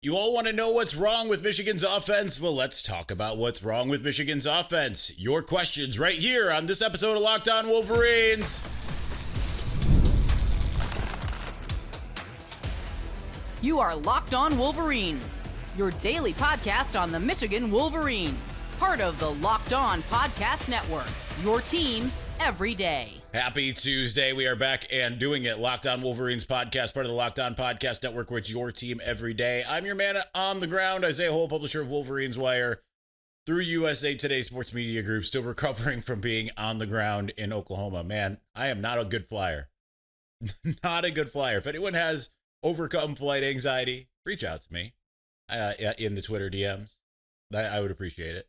You all want to know what's wrong with Michigan's offense? Well, let's talk about what's wrong with Michigan's offense. Your questions right here on this episode of Locked On Wolverines. You are Locked On Wolverines, your daily podcast on the Michigan Wolverines, part of the Locked On Podcast Network, your team every day. Happy Tuesday. We are back and doing it. Locked On Wolverines podcast, part of the Locked On Podcast Network, where it's your team every day. I'm your man on the ground, Isaiah Hole, publisher of Wolverines Wire, through USA Today Sports Media Group, still recovering from being on the ground in Oklahoma. Man, I am not a good flyer. Not a good flyer. If anyone has overcome flight anxiety, reach out to me in the Twitter DMs. I would appreciate it.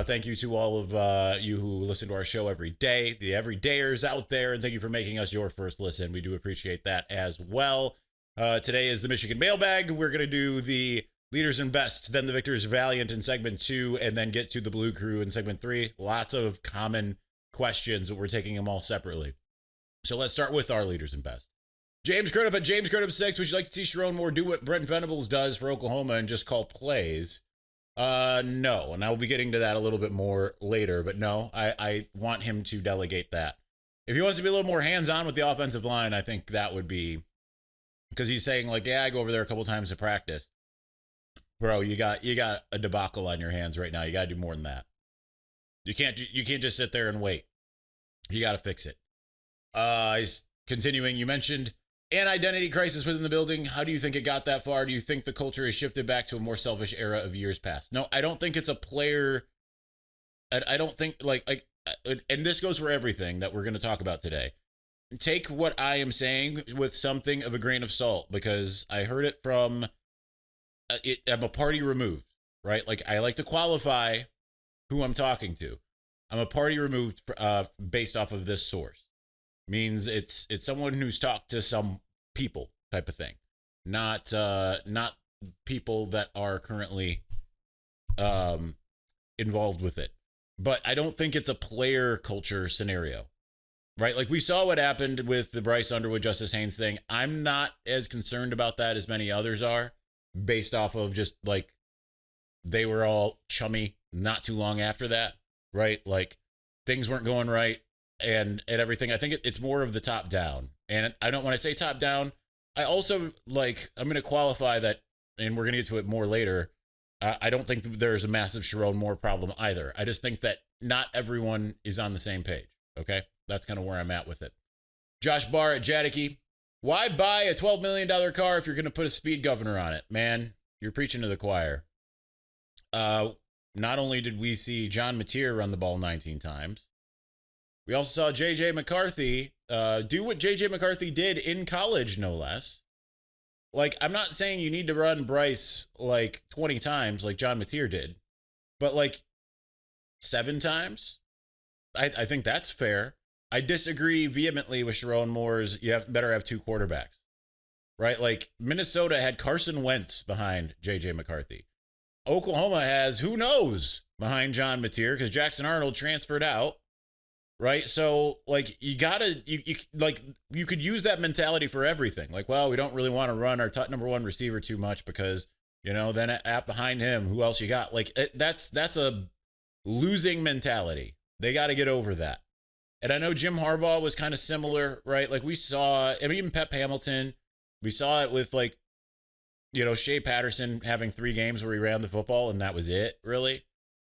Thank you to all of you who listen to our show every day, the everydayers out there, and thank you for making us your first listen. We do appreciate that as well. Today is the Michigan Mailbag. We're going to do the Leaders and Best, then the Victors Valiant in segment 2, and then get to the Blue Crew in segment 3. Lots of common questions, but we're taking them all separately. So let's start with our Leaders and Best. James Crudup at James Crudup 6. Would you like to see Sherrone Moore do what Brent Venables does for Oklahoma and just call plays? No, and I'll be getting to that a little bit more later, but no, I want him to delegate that. If he wants to be a little more hands-on with the offensive line, I think that would be, because he's saying like, yeah, I go over there a couple times to practice. Bro, you got a debacle on your hands right now. You got to do more than that. You can't just sit there and wait. You got to fix it. He's continuing. You mentioned an identity crisis within the building. How do you think it got that far? Do you think the culture has shifted back to a more selfish era of years past? No, I don't think it's a player. I don't think and this goes for everything that we're going to talk about today. Take what I am saying with something of a grain of salt, because I heard it from I'm a party removed, right? Like, I like to qualify who I'm talking to. I'm a party removed based off of this source. Means it's someone who's talked to some people type of thing, not people that are currently involved with it. But I don't think it's a player culture scenario, right? Like, we saw what happened with the Bryce Underwood, Justice Haynes thing. I'm not as concerned about that as many others are, based off of just like they were all chummy not too long after that, right? Like, things weren't going right. And everything. I think it's more of the top down. And I don't, when I say top down, I also I'm going to qualify that, and we're going to get to it more later. I don't think there's a massive Sherrone Moore problem either. I just think that not everyone is on the same page. Okay. That's kind of where I'm at with it. Josh Barr at Jadicke. Why buy a $12 million car if you're going to put a speed governor on it? Man, you're preaching to the choir. Not only did we see John Mateer run the ball 19 times, we also saw J.J. McCarthy do what J.J. McCarthy did in college, no less. Like, I'm not saying you need to run Bryce like 20 times like John Mateer did, but like 7 times? I think that's fair. I disagree vehemently with Sherrone Moore's better have 2 quarterbacks, right? Like, Minnesota had Carson Wentz behind J.J. McCarthy. Oklahoma has who knows behind John Mateer because Jackson Arnold transferred out. Right. So like you could use that mentality for everything. Like, well, we don't really want to run our number 1 receiver too much because, then at behind him, who else you got? Like that's a losing mentality. They got to get over that. And I know Jim Harbaugh was kind of similar, right? Like we saw, even Pep Hamilton, we saw it with Shea Patterson having 3 games where he ran the football and that was it really,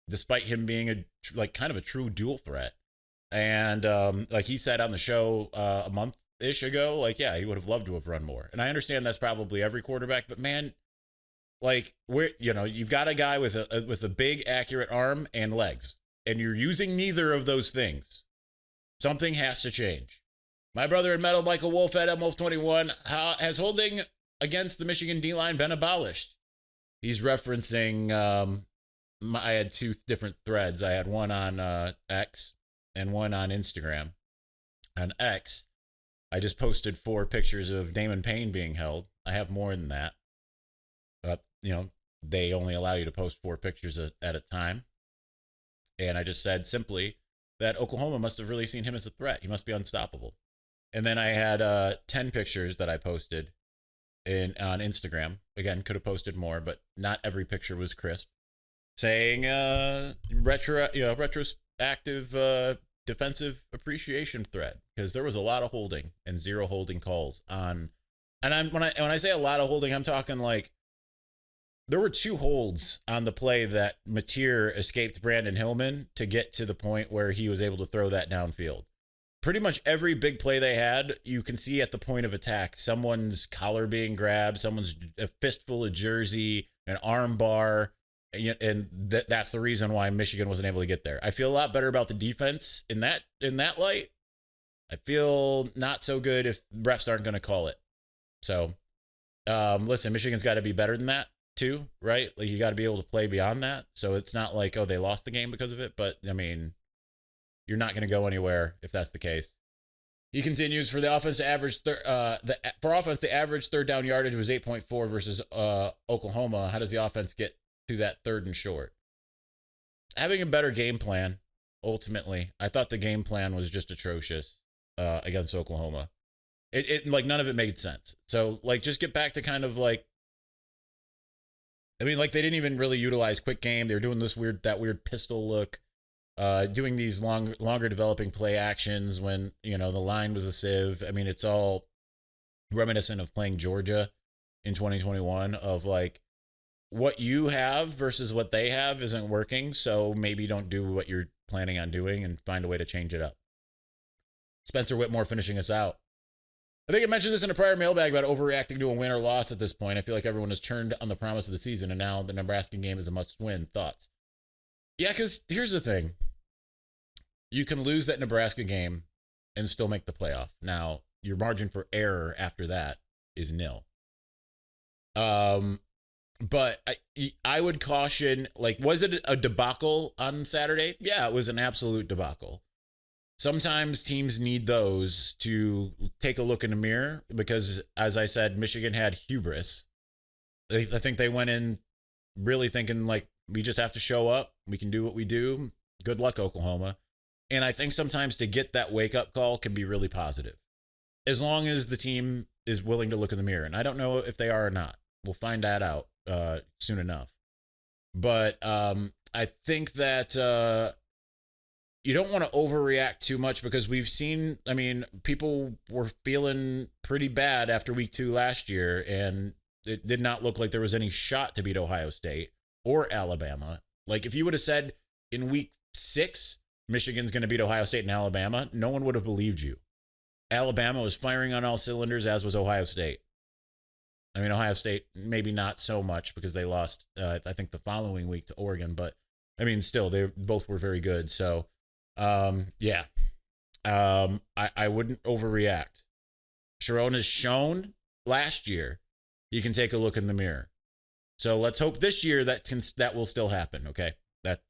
despite him being kind of a true dual threat. And like he said on the show a month-ish ago, he would have loved to have run more. And I understand that's probably every quarterback, but man, you've got a guy with a big accurate arm and legs, and you're using neither of those things. Something has to change. My brother in metal, Michael Wolf at MWolf21, has holding against the Michigan D-line been abolished? He's referencing I had 2 different threads. I had one on X and one on Instagram. On X, I just posted 4 pictures of Damon Payne being held. I have more than that. They only allow you to post 4 pictures at a time. And I just said simply that Oklahoma must have really seen him as a threat. He must be unstoppable. And then I had 10 pictures that I posted on Instagram. Again, could have posted more, but not every picture was crisp. Saying retroactive defensive appreciation thread, because there was a lot of holding and 0 holding calls on. And when I say a lot of holding, I'm talking like there were 2 holds on the play that Mateer escaped Brandon Hillman to get to the point where he was able to throw that downfield. Pretty much every big play they had, you can see at the point of attack, someone's collar being grabbed, someone's a fistful of jersey, an arm bar, and that's the reason why Michigan wasn't able to get there. I feel a lot better about the defense in that light. I feel not so good if refs aren't going to call it. So, listen, Michigan's got to be better than that too, right? Like, you got to be able to play beyond that. So it's not like, oh, they lost the game because of it, but I mean, you're not going to go anywhere if that's the case. He continues, for the offense to average the average third down yardage was 8.4 versus Oklahoma. How does the offense get to that 3rd and short? Having a better game plan. Ultimately, I thought the game plan was just atrocious against Oklahoma. It like, none of it made sense. So, like, just get back to kind of like, I mean, like, they didn't even really utilize quick game. They were doing that weird pistol look. Doing these longer developing play actions when, the line was a sieve. I mean, it's all reminiscent of playing Georgia in 2021 of like, what you have versus what they have isn't working. So maybe don't do what you're planning on doing and find a way to change it up. Spencer Whitmore finishing us out. I think I mentioned this in a prior mailbag about overreacting to a win or loss at this point. I feel like everyone has turned on the promise of the season, and now the Nebraska game is a must-win. Thoughts? Yeah, because here's the thing. You can lose that Nebraska game and still make the playoff. Now, your margin for error after that is nil. But I would caution, like, was it a debacle on Saturday? Yeah, it was an absolute debacle. Sometimes teams need those to take a look in the mirror because, as I said, Michigan had hubris. I think they went in really thinking, like, we just have to show up. We can do what we do. Good luck, Oklahoma. And I think sometimes to get that wake-up call can be really positive, as long as the team is willing to look in the mirror. And I don't know if they are or not. We'll find that out soon enough. But I think that you don't want to overreact too much, because we've seen, I mean, people were feeling pretty bad after week 2 last year, and it did not look like there was any shot to beat Ohio State or Alabama. Like, if you would have said in week 6, Michigan's going to beat Ohio State and Alabama, no one would have believed you. Alabama was firing on all cylinders, as was Ohio State. I mean, Ohio State, maybe not so much because they lost, I think, the following week to Oregon. But, I mean, still, they both were very good. So, yeah. I wouldn't overreact. Sherrone has shown last year you can take a look in the mirror. So let's hope this year that will still happen, okay?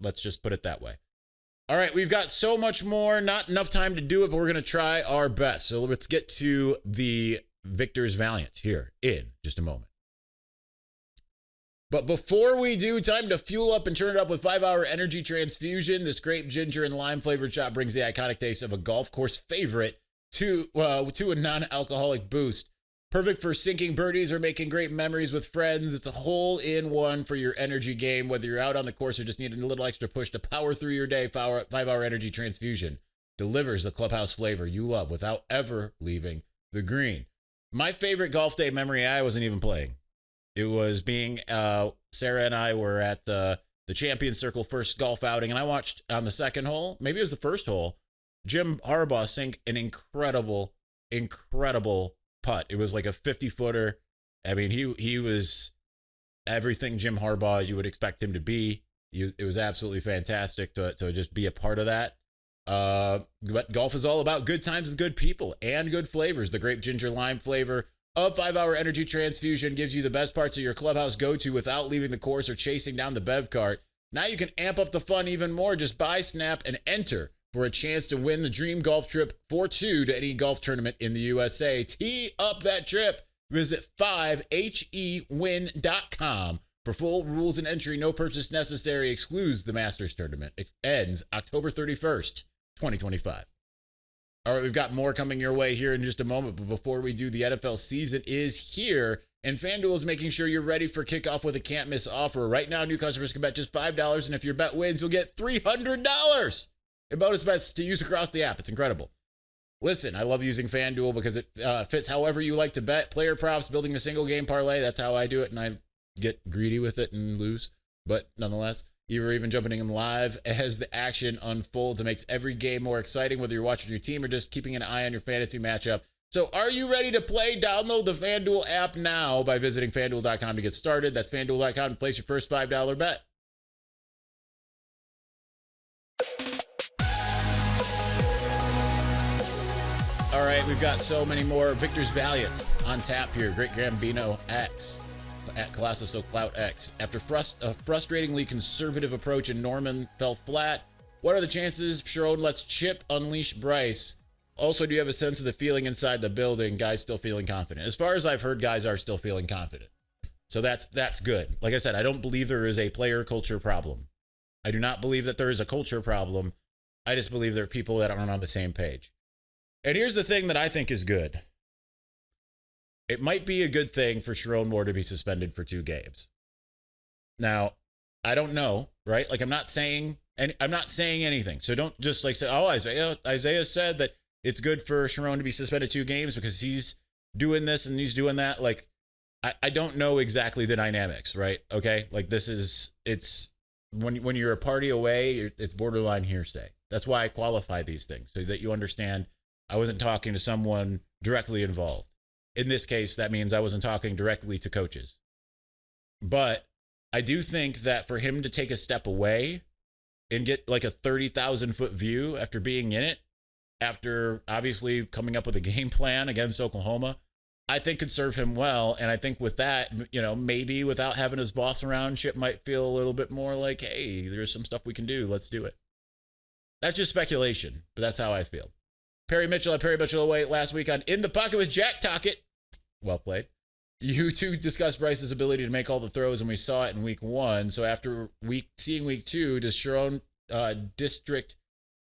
Let's just put it that way. All right, we've got so much more. Not enough time to do it, but we're going to try our best. So let's get to the Victor's Valiant here in just a moment. But before we do, time to fuel up and turn it up with 5-Hour Energy Transfusion. This grape, ginger, and lime flavored shot brings the iconic taste of a golf course favorite to a non-alcoholic boost. Perfect for sinking birdies or making great memories with friends. It's a hole-in-one for your energy game, whether you're out on the course or just need a little extra push to power through your day. 5-Hour Energy Transfusion delivers the clubhouse flavor you love without ever leaving the green. My favorite golf day memory, I wasn't even playing. It was being, Sarah and I were at the Champion Circle first golf outing, and I watched on the second hole, maybe it was the first hole, Jim Harbaugh sink an incredible putt. It was like a 50-footer. I mean, he was everything Jim Harbaugh you would expect him to be. It was absolutely fantastic to just be a part of that. But golf is all about good times with good people and good flavors. The grape, ginger, lime flavor of 5-Hour Energy Transfusion gives you the best parts of your clubhouse go-to without leaving the course or chasing down the bev cart. Now you can amp up the fun even more. Just buy, snap, and enter for a chance to win the dream golf trip for 2 to any golf tournament in the USA. Tee up that trip. Visit 5hewin.com for full rules and entry. No purchase necessary. Excludes the Masters Tournament. It ends October 31st, 2025. All right, we've got more coming your way here in just a moment. But before we do, the NFL season is here, And FanDuel is making sure you're ready for kickoff with a can't miss offer. Right now, new customers can bet just $5, and if your bet wins, you'll get $300 in bonus bets to use across the app. It's incredible. Listen, I love using FanDuel because it fits however you like to bet. Player props, building a single game parlay. That's how I do it, and I get greedy with it and lose. But nonetheless, you're even jumping in live as the action unfolds. It makes every game more exciting, whether you're watching your team or just keeping an eye on your fantasy matchup. So are you ready to play? Download the FanDuel app now by visiting FanDuel.com to get started. That's FanDuel.com to place your first $5 bet. All right, we've got so many more. Victor's Valiant on tap here. Great Gambino X at Colossus Clout X. After a frustratingly conservative approach and Norman fell flat, what are the chances Sherrone lets Chip unleash Bryce? Also, do you have a sense of the feeling inside the building? Guys still feeling confident? As far as I've heard, guys are still feeling confident. So that's good. Like I said, I don't believe there is a player culture problem. I do not believe that there is a culture problem. I just believe there are people that aren't on the same page. And here's the thing that I think is good. It might be a good thing for Sherrone Moore to be suspended for 2 games. Now, I don't know, right? Like I'm not saying anything. So don't just like say, oh, Isaiah said that it's good for Sherrone to be suspended 2 games because he's doing this and he's doing that. Like, I don't know exactly the dynamics, right? Okay. Like it's when you're a party away, it's borderline hearsay. That's why I qualify these things so that you understand I wasn't talking to someone directly involved. In this case, that means I wasn't talking directly to coaches. But I do think that for him to take a step away and get like a 30,000 foot view after being in it, after obviously coming up with a game plan against Oklahoma, I think could serve him well. And I think with that, maybe without having his boss around, Chip might feel a little bit more like, hey, there's some stuff we can do. Let's do it. That's just speculation, but that's how I feel. Perry Mitchell at Perry Mitchell away last week on In the Pocket with Jack Tockett. Well played. You two discussed Bryce's ability to make all the throws, and we saw it in week 1. So after seeing week 2, does Sherrone district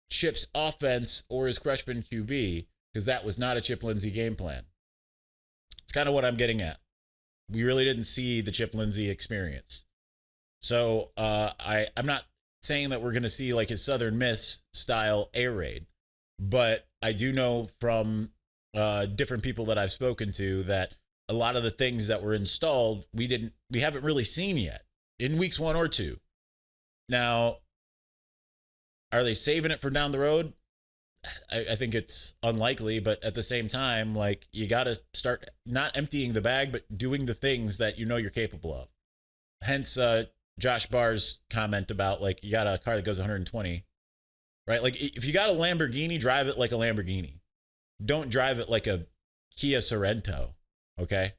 Chip's offense or his freshman QB? Because that was not a Chip Lindsey game plan. It's kind of what I'm getting at. We really didn't see the Chip Lindsey experience. So I'm not saying that we're going to see like his Southern Miss style air raid, but I do know from different people that I've spoken to that a lot of the things that were installed, we haven't really seen yet in weeks 1 or 2. Now, are they saving it for down the road? I think it's unlikely, but at the same time, like you got to start not emptying the bag, but doing the things that you're capable of. Hence, Josh Barr's comment about like you got a car that goes 120, right? Like if you got a Lamborghini, drive it like a Lamborghini. Don't drive it like a Kia Sorento, okay?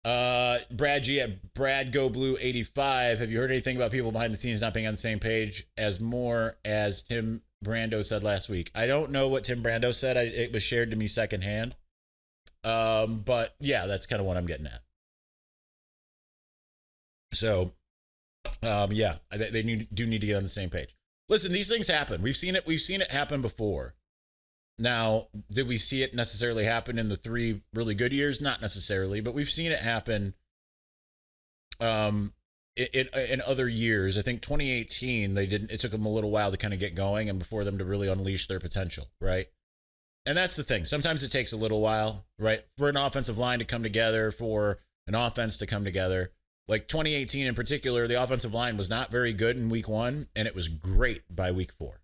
Brad G at Brad Go Blue 85. Have you heard anything about people behind the scenes not being on the same page as Moore as Tim Brando said last week? I don't know what Tim Brando said. It was shared to me secondhand. But yeah, that's kind of what I'm getting at. So, yeah, they do need to get on the same page. Listen, these things happen. We've seen it happen before. Now, did we see it necessarily happen in the 3 really good years? Not necessarily, but we've seen it happen in other years. I think 2018, it took them a little while to kind of get going and before them to really unleash their potential, right? And that's the thing. Sometimes it takes a little while, right? For an offensive line to come together, for an offense to come together. Like 2018 in particular, the offensive line was not very good in week 1, and it was great by week 4.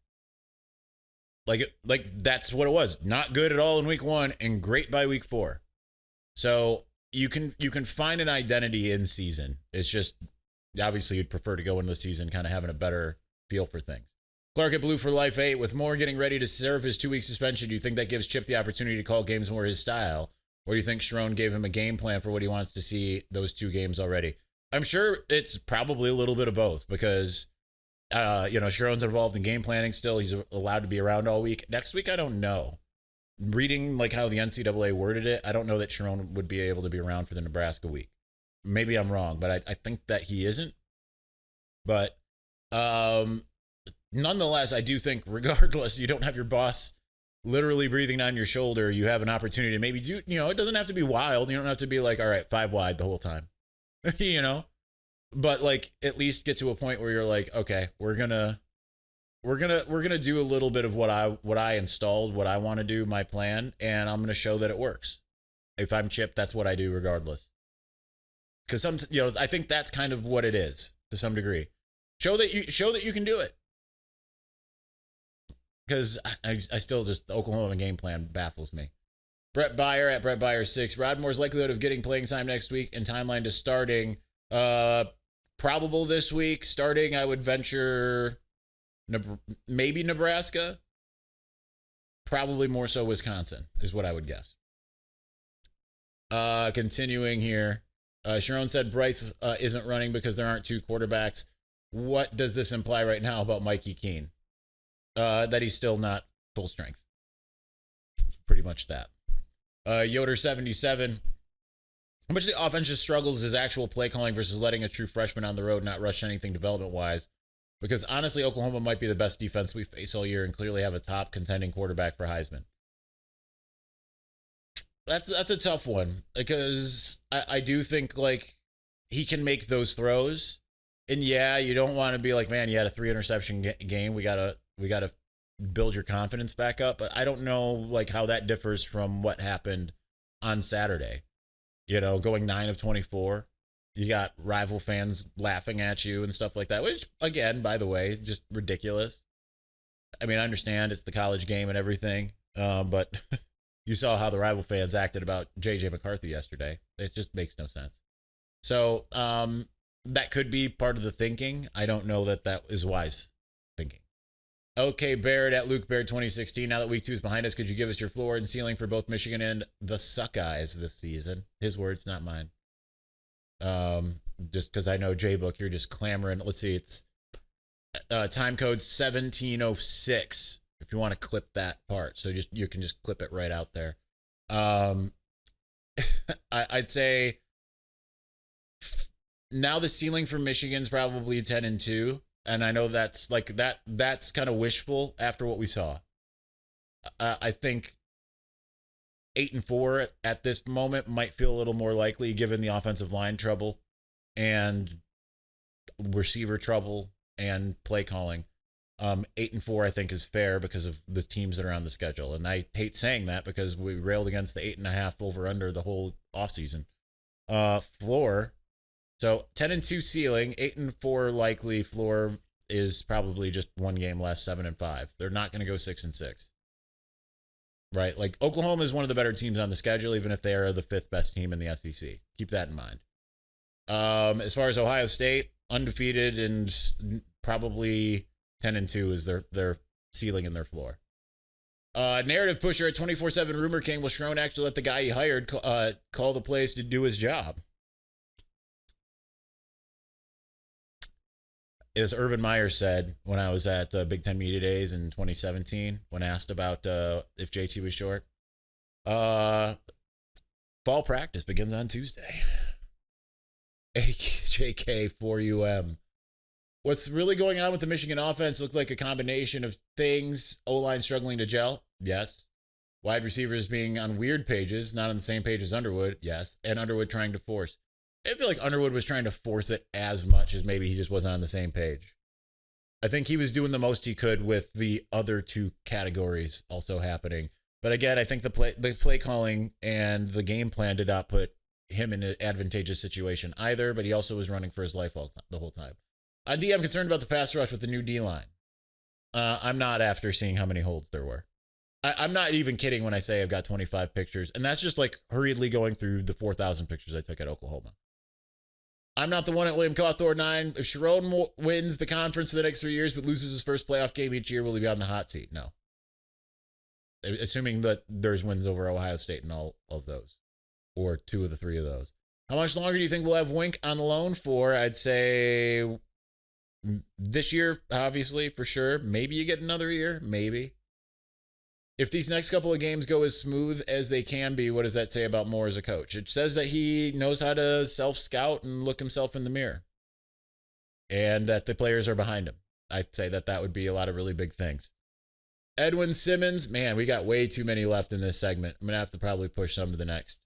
Like that's what it was. Not good at all in week 1 and great by week 4. So you can find an identity in season. It's just obviously you'd prefer to go into the season kind of having a better feel for things. Clark at Blue for Life 8 with Moore getting ready to serve his 2-week suspension. Do you think that gives Chip the opportunity to call games more his style? Or do you think Sherrone gave him a game plan for what he wants to see those 2 games already? I'm sure it's probably a little bit of both because Sherrone's involved in game planning still. He's allowed to be around all week. Next week, I don't know. Reading like how the NCAA worded it, I don't know that Sherrone would be able to be around for the Nebraska week. Maybe I'm wrong, but I think that he isn't. But nonetheless, I do think regardless, you don't have your boss literally breathing down your shoulder, you have an opportunity to maybe do, it doesn't have to be wild. You don't have to be like, all right, 5 wide the whole time, but like at least get to a point where you're like, okay, we're gonna do a little bit of what I installed, what I want to do, my plan, and I'm gonna show that it works. If I'm chipped, that's what I do regardless. Because I think that's kind of what it is to some degree. Show that you can do it. Because I still just, the Oklahoma game plan baffles me. Brett Byer at Brett Byer 6. Rod Moore's likelihood of getting playing time next week and timeline to starting. Probable this week. Starting, I would venture maybe Nebraska. Probably more so Wisconsin is what I would guess. Continuing here. Sherrone said Bryce isn't running because there aren't 2 quarterbacks. What does this imply right now about Mikey Keene? That he's still not full strength. Pretty much that. Yoder 77. How much of the offense just struggles is actual play calling versus letting a true freshman on the road not rush anything development wise? Because honestly, Oklahoma might be the best defense we face all year and clearly have a top contending quarterback for Heisman. That's a tough one because I do think like he can make those throws, and yeah, you don't want to be like, man, you had a 3 interception game. We gotta build your confidence back up. But I don't know like how that differs from what happened on Saturday. Going 9 of 24. You got rival fans laughing at you and stuff like that, which again, by the way, just ridiculous. I mean, I understand it's the college game and everything, but you saw how the rival fans acted about J.J. McCarthy yesterday. It just makes no sense. So that could be part of the thinking. I don't know that is wise thinking. Okay, Barrett at Luke Baird 2016. Now that week 2 is behind us, could you give us your floor and ceiling for both Michigan and the Suckeyes this season? His words, not mine. Just because I know J-Book, you're just clamoring. Let's see, it's time code 1706. If you want to clip that part, so you can just clip it right out there. I'd say now the ceiling for Michigan's probably 10-2, and I know that's like that's kind of wishful after what we saw. I think 8-4 at this moment might feel a little more likely given the offensive line trouble and receiver trouble and play calling. 8-4 I think is fair because of the teams that are on the schedule, and I hate saying that because we railed against the 8.5 over under the whole offseason. Floor, so 10-2 ceiling, 8-4 likely. Floor is probably just 1 game less, 7-5. They're not going to go 6-6, right? Like Oklahoma is one of the better teams on the schedule, even if they are the 5th best team in the SEC. Keep that in mind. As far as Ohio State, undefeated and probably 10-2 is their ceiling and their floor. Narrative pusher at 24/7 Rumor King. Will Sherrone actually let the guy he hired call the plays to do his job? As Urban Meyer said when I was at Big Ten Media Days in 2017, when asked about if JT was short, fall practice begins on Tuesday. JK 4UM. What's really going on with the Michigan offense looks like a combination of things. O-line struggling to gel. Yes. Wide receivers being on weird pages, not on the same page as Underwood. Yes. And Underwood trying to force. I feel like Underwood was trying to force it as much as maybe he just wasn't on the same page. I think he was doing the most he could with the other 2 categories also happening. But again, I think the play calling and the game plan did not put him in an advantageous situation either, but he also was running for his life the whole time. I'm concerned about the pass rush with the new D-line. I'm not after seeing how many holds there were. I'm not even kidding when I say I've got 25 pictures, and that's just like hurriedly going through the 4,000 pictures I took at Oklahoma. I'm not the one at William Cawthorne 9. If Sherrone wins the conference for the next 3 years but loses his first playoff game each year, will he be on the hot seat? No. Assuming that there's wins over Ohio State and all of those, or 2 of the 3 of those. How much longer do you think we'll have Wink on loan for? I'd say this year, obviously, for sure. Maybe you get another year. Maybe. If these next couple of games go as smooth as they can be, what does that say about Moore as a coach? It says that he knows how to self-scout and look himself in the mirror, and that the players are behind him. I'd say that would be a lot of really big things. Edwin Simmons. Man, we got way too many left in this segment. I'm going to have to probably push some to the next.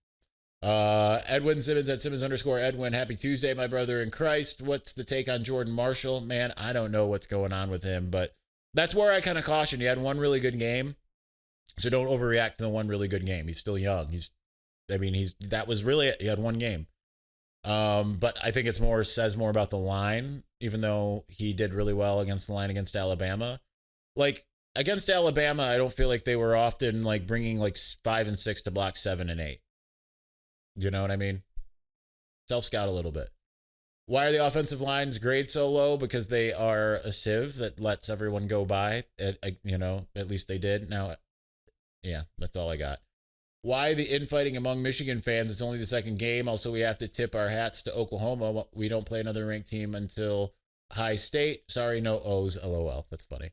Edwin Simmons at Simmons_Edwin. Happy Tuesday, my brother in Christ. What's the take on Jordan Marshall? Man, I don't know what's going on with him, but that's where I kind of caution. He had one really good game, so don't overreact to the one really good game. He's still young. That was really it. He had one game. But I think says more about the line, even though he did really well against the line against Alabama. Like against Alabama, I don't feel like they were often like bringing like 5 and 6 to block 7 and 8. You know what I mean? Self-scout a little bit. Why are the offensive lines grade so low? Because they are a sieve that lets everyone go by. At least they did. Now, yeah, that's all I got. Why the infighting among Michigan fans? It's only the second game. Also, we have to tip our hats to Oklahoma. We don't play another ranked team until High State. Sorry, no O's, LOL. That's funny.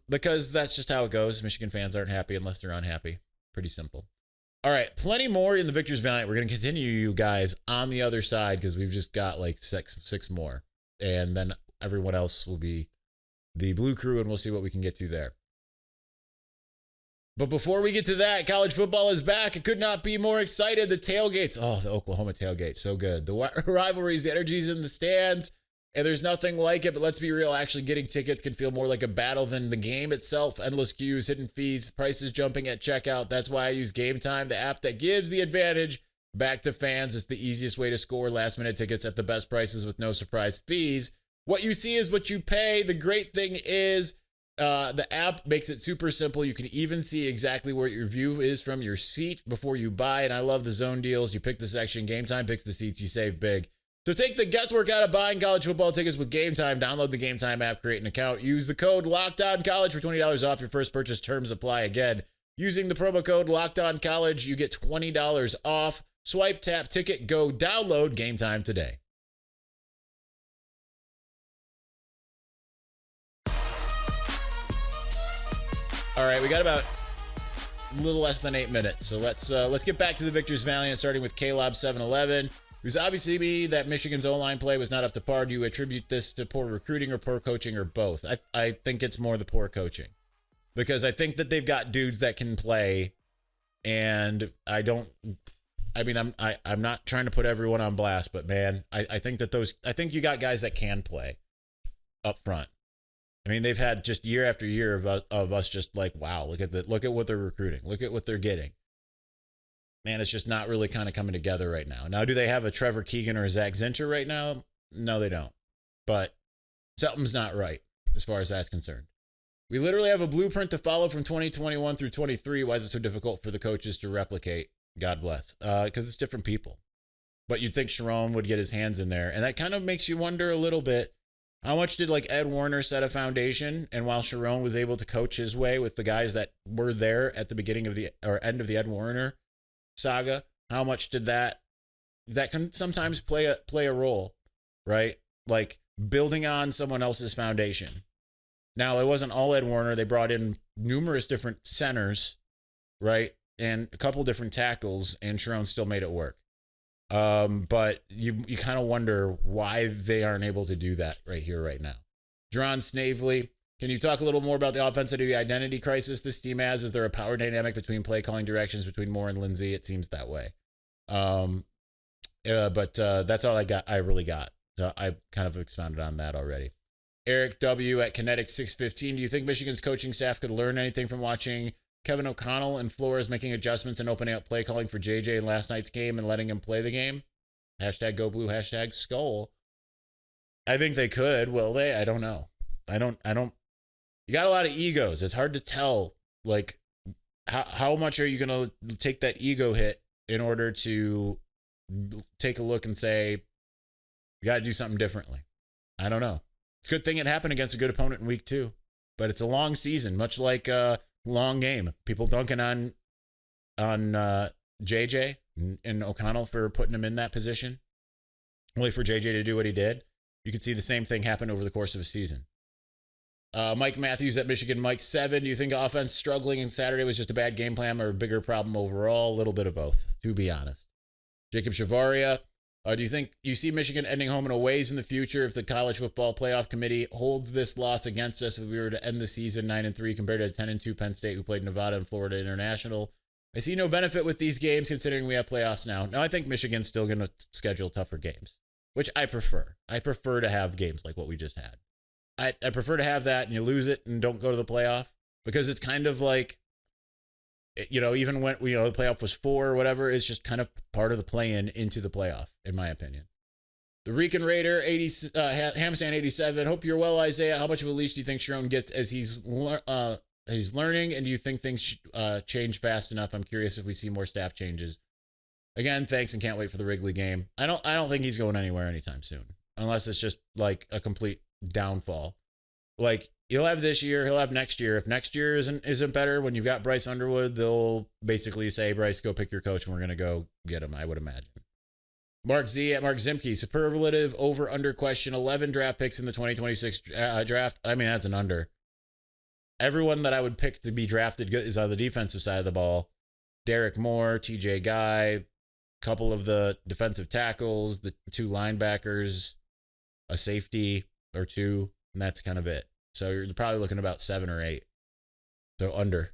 Because that's just how it goes. Michigan fans aren't happy unless they're unhappy. Pretty simple. All right, plenty more in the Victor's Valiant. We're going to continue, you guys, on the other side because we've just got like six more. And then everyone else will be the Blue Crew, and we'll see what we can get to there. But before we get to that, college football is back. I could not be more excited. The tailgates. Oh, the Oklahoma tailgate. So good. The rivalries, the energy's in the stands, and there's nothing like it. But let's be real. Actually getting tickets can feel more like a battle than the game itself. Endless queues, hidden fees, prices jumping at checkout. That's why I use Game Time, the app that gives the advantage back to fans. It's the easiest way to score last-minute tickets at the best prices with no surprise fees. What you see is what you pay. The great thing is the app makes it super simple. You can even see exactly where your view is from your seat before you buy. And I love the zone deals. You pick the section. Game Time picks the seats. You save big. So take the guesswork out of buying college football tickets with Game Time. Download the Game Time app, create an account. Use the code LOCKEDONCollege for $20 off your first purchase. Terms apply. Again, using the promo code LOCKEDONCollege, you get $20 off. Swipe, tap, ticket, go. Download Game Time today. All right, we got about a little less than 8 minutes, so let's get back to the Victor's Valiant, starting with Klob711. It was obviously me that Michigan's O-line play was not up to par. Do you attribute this to poor recruiting or poor coaching or both? I think it's more the poor coaching, because I think that they've got dudes that can play, and I'm not trying to put everyone on blast, but man, I think you got guys that can play up front. I mean, they've had just year after year of us just like, wow, look at what they're recruiting. Look at what they're getting. Man, it's just not really kind of coming together right now. Now, do they have a Trevor Keegan or a Zach Zincher right now? No, they don't. But something's not right as far as that's concerned. We literally have a blueprint to follow from 2021 through 23. Why is it so difficult for the coaches to replicate? God bless. Because it's different people. But you'd think Sherrone would get his hands in there. And that kind of makes you wonder a little bit, how much did like Ed Warner set a foundation? And while Sherrone was able to coach his way with the guys that were there at the beginning of end of the Ed Warner saga, how much did that can sometimes play a role, right? Like building on someone else's foundation. Now, it wasn't all Ed Warner. They brought in numerous different centers, right? And a couple different tackles, and Sherrone still made it work. But you kind of wonder why they aren't able to do that right here, right now. Jerron Snavely, can you talk a little more about the offensive identity crisis this team has? Is there a power dynamic between play calling directions between Moore and Lindsey? It seems that way. But that's all I really got. So I kind of expounded on that already. Eric W. at Kinetic 615. Do you think Michigan's coaching staff could learn anything from watching Kevin O'Connell and Flores making adjustments and opening up play calling for JJ in last night's game and letting him play the game? Hashtag go blue, hashtag skull. I think they could. Will they? I don't know. I don't. You got a lot of egos. It's hard to tell, like, how much are you going to take that ego hit in order to take a look and say, you got to do something differently. I don't know. It's a good thing it happened against a good opponent in week 2, but it's a long season, much like long game. People dunking on JJ and O'Connell for putting him in that position, only for JJ to do what he did. You could see the same thing happen over the course of a season. Mike Matthews at Michigan Mike 7. Do you think offense struggling in Saturday was just a bad game plan or a bigger problem overall? A little bit of both, to be honest. Jacob Shavaria, Do you think you see Michigan ending home and aways in the future if the college football playoff committee holds this loss against us if we were to end the season 9-3 compared to 10-2 Penn State who played Nevada and Florida International? I see no benefit with these games considering we have playoffs now. No, I think Michigan's still going to schedule tougher games, which I prefer. I prefer to have games like what we just had. I prefer to have that and you lose it and don't go to the playoff because it's kind of like, you know, even when, you know, the playoff was 4 or whatever, it's just kind of part of the play-in into the playoff, in my opinion. The Rican Raider, Hamstand 87. Hope you're well, Isaiah. How much of a leash do you think Sherrone gets as he's learning? And do you think things change fast enough? I'm curious if we see more staff changes. Again, thanks and can't wait for the Wrigley game. I don't think he's going anywhere anytime soon, unless it's just like a complete downfall. Like, he'll have this year, he'll have next year. If next year isn't better, when you've got Bryce Underwood, they'll basically say, Bryce, go pick your coach and we're going to go get him, I would imagine. Mark Z at Mark Zimke, superlative over under question, 11 draft picks in the 2026 draft. I mean, that's an under. Everyone that I would pick to be drafted is on the defensive side of the ball. Derek Moore, TJ Guy, couple of the defensive tackles, the 2 linebackers, a safety or 2, and that's kind of it. So you're probably looking about 7 or 8. So under.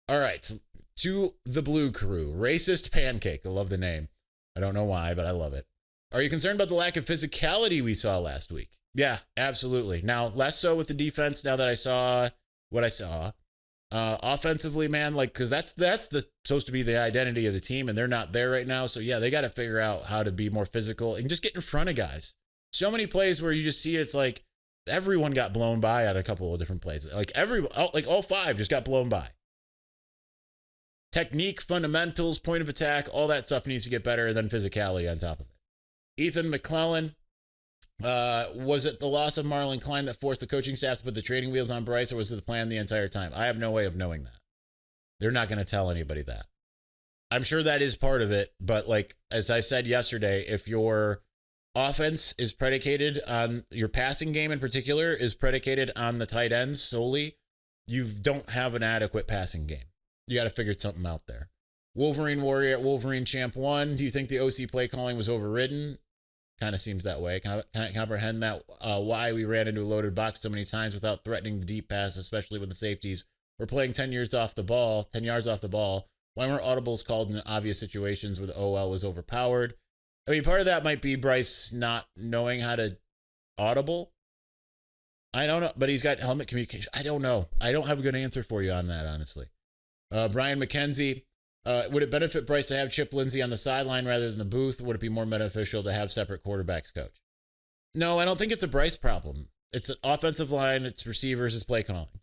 All right. To the Blue Crew. Racist Pancake. I love the name. I don't know why, but I love it. Are you concerned about the lack of physicality we saw last week? Yeah, absolutely. Now, less so with the defense now that I saw what I saw. Offensively, man, like, because that's supposed to be the identity of the team, and they're not there right now. So, yeah, they got to figure out how to be more physical and just get in front of guys. So many plays where you just see it's like, everyone got blown by at a couple of different plays. Like all 5 just got blown by. Technique, fundamentals, point of attack, all that stuff needs to get better, and then physicality on top of it. Ethan McClellan, was it the loss of Marlon Klein that forced the coaching staff to put the training wheels on Bryce, or was it the plan the entire time? I have no way of knowing that. They're not going to tell anybody that. I'm sure that is part of it, but like, as I said yesterday, if your offense is predicated on your passing game in particular is predicated on the tight ends solely, you don't have an adequate passing game. You got to figure something out there. Wolverine Warrior at Wolverine Champ 1. Do you think the OC play calling was overridden? Kind of seems that way. Can't comprehend that why we ran into a loaded box so many times without threatening the deep pass, especially with the safeties. We're playing 10 yards off the ball. Why weren't audibles called in obvious situations where the OL was overpowered? I mean, part of that might be Bryce not knowing how to audible. I don't know, but he's got helmet communication. I don't know. I don't have a good answer for you on that, honestly. Brian McKenzie, would it benefit Bryce to have Chip Lindsey on the sideline rather than the booth? Or would it be more beneficial to have separate quarterbacks coach? No, I don't think it's a Bryce problem. It's an offensive line, it's receivers, it's play calling.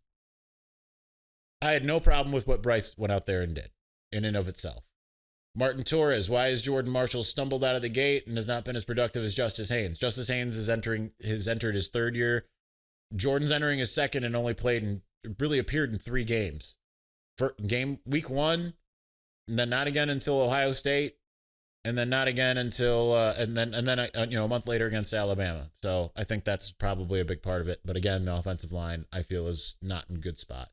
I had no problem with what Bryce went out there and did in and of itself. Martin Torres, why has Jordan Marshall stumbled out of the gate and has not been as productive as Justice Haynes? Justice Haynes has entered his 3rd year. Jordan's entering his 2nd and only played and really appeared in 3 games. For week 1, and then not again until Ohio State, and then not again until and then a month later against Alabama. So I think that's probably a big part of it. But again, the offensive line I feel is not in a good spot.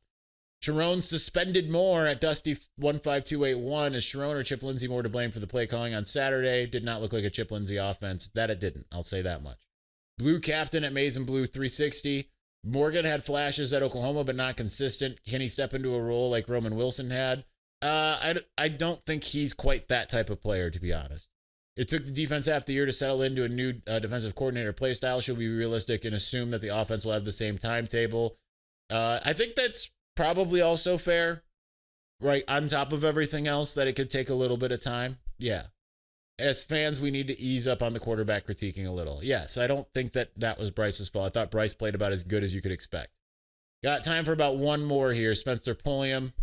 Sherrone suspended Moore at Dusty15281. Is Sherrone or Chip Lindsey more to blame for the play calling on Saturday? Did not look like a Chip Lindsey offense. That it didn't. I'll say that much. Blue Captain at Mason Blue 360. Morgan had flashes at Oklahoma, but not consistent. Can he step into a role like Roman Wilson had? I don't think he's quite that type of player, to be honest. It took the defense half the year to settle into a new defensive coordinator play style. Should we be realistic and assume that the offense will have the same timetable? I think that's probably also fair, right? On top of everything else, that it could take a little bit of time. Yeah. As fans, we need to ease up on the quarterback critiquing a little. Yes, I don't think that was Bryce's fault. I thought Bryce played about as good as you could expect. Got time for about one more here. Spencer Pulliam.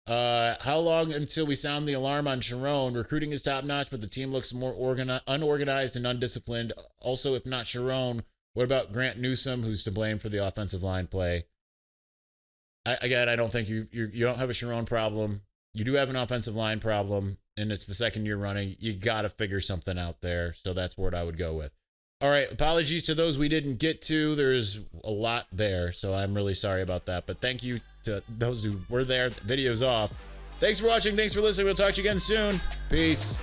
How long until we sound the alarm on Sherrone? Recruiting is top-notch, but the team looks more unorganized and undisciplined. Also, if not Sherrone, what about Grant Newsome, who's to blame for the offensive line play? I don't think you don't have a Sherrone problem. You do have an offensive line problem, and it's the 2nd year running. You got to figure something out there, so that's what I would go with. All right, apologies to those we didn't get to. There's a lot there, so I'm really sorry about that. But thank you to those who were there. The video's off. Thanks for watching. Thanks for listening. We'll talk to you again soon. Peace.